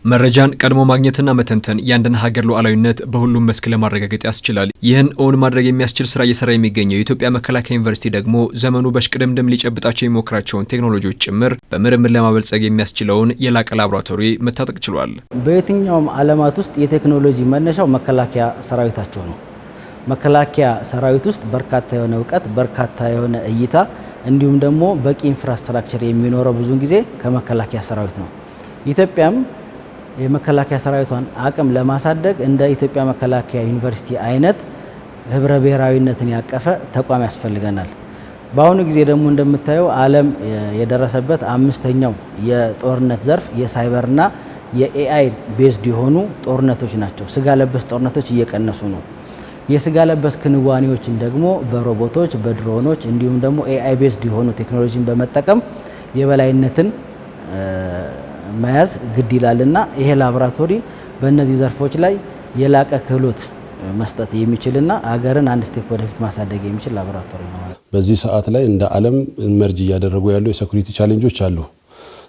መረጃን ቀድሞ ማግኘትና መተንተን የአንድን ሀገር ሉዓላዊነት በሁሉም መስክ ለማረጋገጥ ያስችላል። ይህን እውን ማድረግ የሚያስችል ስራ እየሰራ የሚገኘው የኢትዮጵያ መከላከያ ዩኒቨርሲቲ ደግሞ ዘመኑ በሽቅድምድም ሊጨብጣቸው የሚሞክራቸውን ቴክኖሎጂዎች ጭምር በምርምር ለማበልጸግ የሚያስችለውን የላቀ ላቦራቶሪ መታጠቅ ችሏል። በየትኛውም ዓለማት ውስጥ የቴክኖሎጂ መነሻው መከላከያ ሰራዊታቸው ነው። መከላከያ ሰራዊት ውስጥ በርካታ የሆነ እውቀት፣ በርካታ የሆነ እይታ እንዲሁም ደግሞ በቂ ኢንፍራስትራክቸር የሚኖረው ብዙውን ጊዜ ከመከላከያ ሰራዊት ነው። ኢትዮጵያም የመከላከያ ሰራዊቷን አቅም ለማሳደግ እንደ ኢትዮጵያ መከላከያ ዩኒቨርሲቲ አይነት ህብረ ብሔራዊነትን ያቀፈ ተቋም ያስፈልገናል። በአሁኑ ጊዜ ደግሞ እንደምታየው ዓለም የደረሰበት አምስተኛው የጦርነት ዘርፍ የሳይበርና የኤአይ ቤዝድ የሆኑ ጦርነቶች ናቸው። ስጋ ለበስ ጦርነቶች እየቀነሱ ነው። የስጋ ለበስ ክንዋኔዎችን ደግሞ በሮቦቶች፣ በድሮኖች እንዲሁም ደግሞ ኤአይ ቤዝድ የሆኑ ቴክኖሎጂን በመጠቀም የበላይነትን መያዝ ግድ ይላልና ይሄ ላቦራቶሪ በእነዚህ ዘርፎች ላይ የላቀ ክህሎት መስጠት የሚችልና አገርን አንድ ስቴፕ ወደፊት ማሳደግ የሚችል ላቦራቶሪ ነው። በዚህ ሰዓት ላይ እንደ ዓለም ኢመርጅ እያደረጉ ያሉ የሴኩሪቲ ቻሌንጆች አሉ።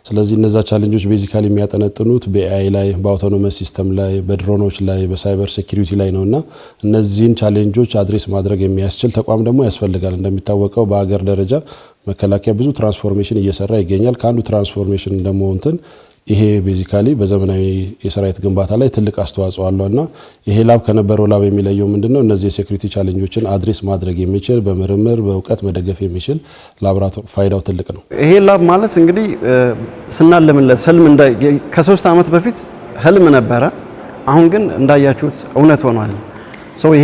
ስለዚህ እነዛ ቻሌንጆች ቤዚካሊ የሚያጠነጥኑት በኤአይ ላይ፣ በአውቶኖመስ ሲስተም ላይ፣ በድሮኖች ላይ፣ በሳይበር ሴኩሪቲ ላይ ነውና እነዚህን ቻሌንጆች አድሬስ ማድረግ የሚያስችል ተቋም ደግሞ ያስፈልጋል። እንደሚታወቀው በአገር ደረጃ መከላከያ ብዙ ትራንስፎርሜሽን እየሰራ ይገኛል። ከአንዱ ትራንስፎርሜሽን ደግሞ ይሄ ቤዚካሊ በዘመናዊ የሰራዊት ግንባታ ላይ ትልቅ አስተዋጽኦ አለውና ይሄ ላብ ከነበረው ላብ የሚለየው ምንድነው? እነዚህ የሴኩሪቲ ቻሌንጆችን አድሬስ ማድረግ የሚችል በምርምር በእውቀት መደገፍ የሚችል ላቦራቶሪ ፋይዳው ትልቅ ነው። ይሄ ላብ ማለት እንግዲህ ስናለምለት ህልም ከ3 ዓመት በፊት ህልም ነበረ። አሁን ግን እንዳያችሁት እውነት ሆኗል።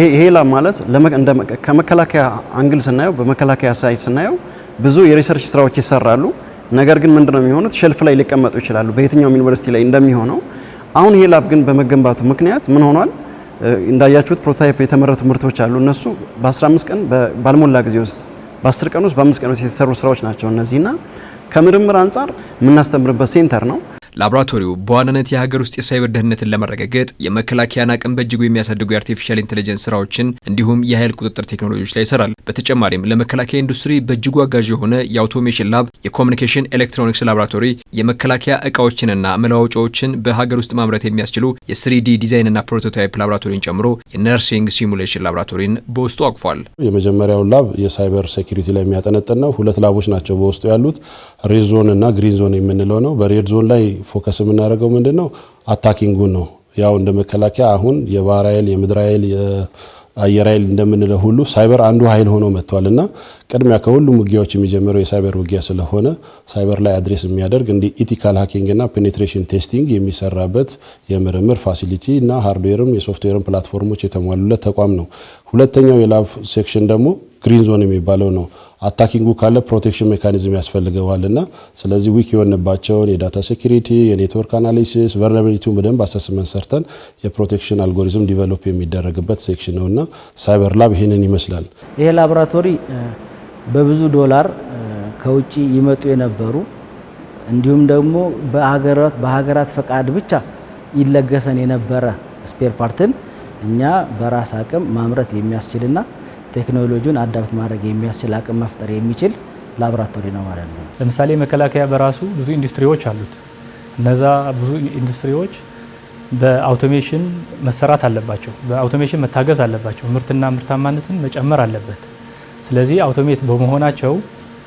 ይሄ ላብ ማለት ከመከላከያ አንግል ስናየው በመከላከያ ሳይት ስናየው ብዙ የሪሰርች ስራዎች ይሰራሉ። ነገር ግን ምንድነው የሚሆኑት? ሼልፍ ላይ ሊቀመጡ ይችላሉ በየትኛውም ዩኒቨርሲቲ ላይ እንደሚሆነው። አሁን ይሄ ላብ ግን በመገንባቱ ምክንያት ምን ሆኗል? እንዳያችሁት ፕሮቶታይፕ የተመረቱ ምርቶች አሉ። እነሱ በ15 ቀን ባልሞላ ጊዜ ውስጥ በ10 ቀን ውስጥ በ5 ቀን ውስጥ የተሰሩ ስራዎች ናቸው እነዚህና ከምርምር አንጻር የምናስተምርበት ሴንተር ነው። ላቦራቶሪው በዋናነት የሀገር ውስጥ የሳይበር ደህንነትን ለማረጋገጥ የመከላከያን አቅም በእጅጉ የሚያሳድጉ የአርቲፊሻል ኢንተለጀንስ ስራዎችን እንዲሁም የኃይል ቁጥጥር ቴክኖሎጂዎች ላይ ይሰራል። በተጨማሪም ለመከላከያ ኢንዱስትሪ በእጅጉ አጋዥ የሆነ የአውቶሜሽን ላብ፣ የኮሚኒኬሽን ኤሌክትሮኒክስ ላቦራቶሪ፣ የመከላከያ እቃዎችንና መለዋወጫዎችን በሀገር ውስጥ ማምረት የሚያስችሉ የ3ዲ ዲዛይንና ፕሮቶታይፕ ላቦራቶሪን ጨምሮ የነርሲንግ ሲሙሌሽን ላቦራቶሪን በውስጡ አቅፏል። የመጀመሪያው ላብ የሳይበር ሴኩሪቲ ላይ የሚያጠነጥን ነው። 2 ላቦች ናቸው በውስጡ ያሉት፣ ሬድ ዞን እና ግሪን ዞን የምንለው ነው። በሬድ ዞን ላይ ፎከስ የምናደርገው ምንድነው? አታኪንጉ ነው። ያው እንደ መከላከያ አሁን የባህር ኃይል፣ የምድር ኃይል፣ የአየር ኃይል እንደምንለው ሁሉ ሳይበር አንዱ ኃይል ሆኖ መጥቷልና ቅድሚያ ከሁሉም ውጊያዎች የሚጀምረው የሳይበር ውጊያ ስለሆነ ሳይበር ላይ አድሬስ የሚያደርግ እንደ ኢቲካል ሃኪንግ እና ፔኔትሬሽን ቴስቲንግ የሚሰራበት የምርምር ፋሲሊቲ እና ሃርድዌርም የሶፍትዌርም ፕላትፎርሞች የተሟሉለት ተቋም ነው። ሁለተኛው የላብ ሴክሽን ደግሞ ግሪን ዞን የሚባለው ነው። አታኪንጉ ካለ ፕሮቴክሽን ሜካኒዝም ያስፈልገዋልና ስለዚህ ዊክ የሆነባቸውን የዳታ ሴኩሪቲ፣ የኔትወርክ አናሊሲስ፣ ቨልነራቢሊቲውን በደንብ አሰስመንት ሰርተን የፕሮቴክሽን አልጎሪዝም ዲቨሎፕ የሚደረግበት ሴክሽን ነውና ሳይበር ላብ ይሄንን ይመስላል። ይሄ ላቦራቶሪ በብዙ ዶላር ከውጪ ይመጡ የነበሩ እንዲሁም ደግሞ በሀገራት ፈቃድ ብቻ ይለገሰን የነበረ ስፔር ፓርትን እኛ በራስ አቅም ማምረት የሚያስችልና ቴክኖሎጂውን አዳፕት ማድረግ የሚያስችል አቅም መፍጠር የሚችል ላቦራቶሪ ነው ማለት ነው። ለምሳሌ መከላከያ በራሱ ብዙ ኢንዱስትሪዎች አሉት። እነዛ ብዙ ኢንዱስትሪዎች በአውቶሜሽን መሰራት አለባቸው፣ በአውቶሜሽን መታገዝ አለባቸው። ምርትና ምርታማነትን መጨመር አለበት። ስለዚህ አውቶሜት በመሆናቸው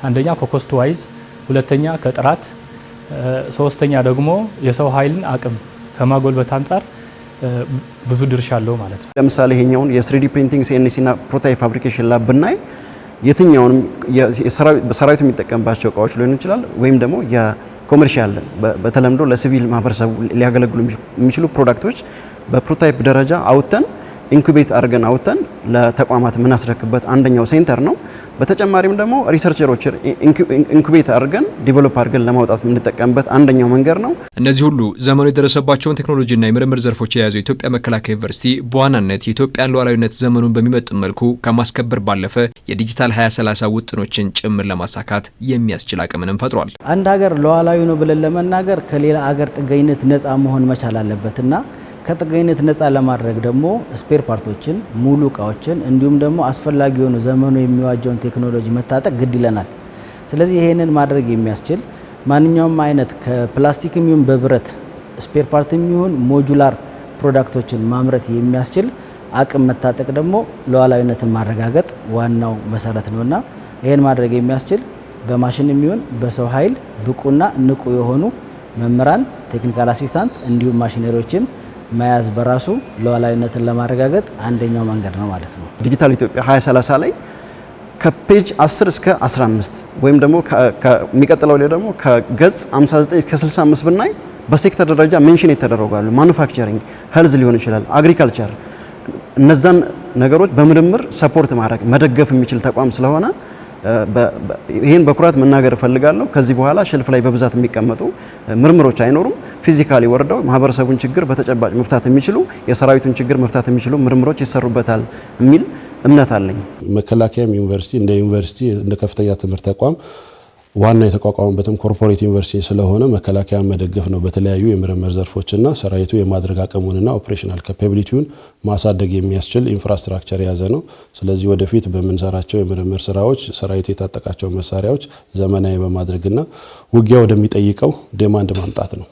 አንደኛ ከኮስት ዋይዝ፣ ሁለተኛ ከጥራት፣ ሶስተኛ ደግሞ የሰው ኃይልን አቅም ከማጎልበት አንጻር ብዙ ድርሻ አለው ማለት ነው። ለምሳሌ ይሄኛውን የ3D ፕሪንቲንግ ሲኤንሲ እና ፕሮቶታይፕ ፋብሪኬሽን ላብ ብናይ የትኛውንም ሰራዊቱ የሚጠቀምባቸው እቃዎች ሊሆን ይችላል ወይም ደግሞ የኮመርሻል በተለምዶ ለሲቪል ማህበረሰቡ ሊያገለግሉ የሚችሉ ፕሮዳክቶች በፕሮቶታይፕ ደረጃ አውጥተን ኢንኩቤት አድርገን አውጥተን ለተቋማት የምናስረክበት አንደኛው ሴንተር ነው። በተጨማሪም ደግሞ ሪሰርቸሮች ኢንኩቤት አድርገን ዲቨሎፕ አድርገን ለማውጣት የምንጠቀምበት አንደኛው መንገድ ነው። እነዚህ ሁሉ ዘመኑ የደረሰባቸውን ቴክኖሎጂና የምርምር ዘርፎች የያዘው የኢትዮጵያ መከላከያ ዩኒቨርሲቲ በዋናነት የኢትዮጵያን ሉዓላዊነት ዘመኑን በሚመጥን መልኩ ከማስከበር ባለፈ የዲጂታል 2030 ውጥኖችን ጭምር ለማሳካት የሚያስችል አቅምንም ፈጥሯል። አንድ ሀገር ሉዓላዊ ነው ብለን ለመናገር ከሌላ ሀገር ጥገኝነት ነፃ መሆን መቻል አለበትና ከጥገኝነት ነፃ ለማድረግ ደግሞ ስፔር ፓርቶችን፣ ሙሉ እቃዎችን እንዲሁም ደግሞ አስፈላጊ የሆኑ ዘመኑ የሚዋጀውን ቴክኖሎጂ መታጠቅ ግድ ይለናል። ስለዚህ ይሄንን ማድረግ የሚያስችል ማንኛውም አይነት ከፕላስቲክም ይሁን በብረት ስፔር ፓርት የሚሆን ሞጁላር ፕሮዳክቶችን ማምረት የሚያስችል አቅም መታጠቅ ደግሞ ሉዓላዊነትን ማረጋገጥ ዋናው መሰረት ነውና ይሄን ማድረግ የሚያስችል በማሽን የሚሆን በሰው ኃይል ብቁና ንቁ የሆኑ መምህራን፣ ቴክኒካል አሲስታንት እንዲሁም ማሽነሪዎችን መያዝ በራሱ ሉዓላዊነትን ለማረጋገጥ አንደኛው መንገድ ነው ማለት ነው። ዲጂታል ኢትዮጵያ 2030 ላይ ከፔጅ 10 እስከ 15 ወይም ደግሞ ከሚቀጥለው ላይ ደግሞ ከገጽ 59 እስከ 65 ብናይ በሴክተር ደረጃ ሜንሽን የተደረጋሉ። ማኑፋክቸሪንግ፣ ሄልዝ ሊሆን ይችላል፣ አግሪካልቸር እነዛን ነገሮች በምርምር ሰፖርት ማድረግ መደገፍ የሚችል ተቋም ስለሆነ ይሄን በኩራት መናገር እፈልጋለሁ። ከዚህ በኋላ ሸልፍ ላይ በብዛት የሚቀመጡ ምርምሮች አይኖሩም። ፊዚካሊ ወርደው ማህበረሰቡን ችግር በተጨባጭ መፍታት የሚችሉ የሰራዊቱን ችግር መፍታት የሚችሉ ምርምሮች ይሰሩበታል የሚል እምነት አለኝ። መከላከያም ዩኒቨርሲቲ እንደ ከፍተኛ ትምህርት ተቋም ዋና የተቋቋመበትም ኮርፖሬት ዩኒቨርሲቲ ስለሆነ መከላከያ መደገፍ ነው። በተለያዩ የምርምር ዘርፎችና ሰራዊቱ የማድረግ አቅሙንና ኦፕሬሽናል ካፓቢሊቲውን ማሳደግ የሚያስችል ኢንፍራስትራክቸር የያዘ ነው። ስለዚህ ወደፊት በምንሰራቸው የምርምር ስራዎች ሰራዊቱ የታጠቃቸው መሳሪያዎች ዘመናዊ በማድረግና ውጊያ ወደሚጠይቀው ዴማንድ ማምጣት ነው።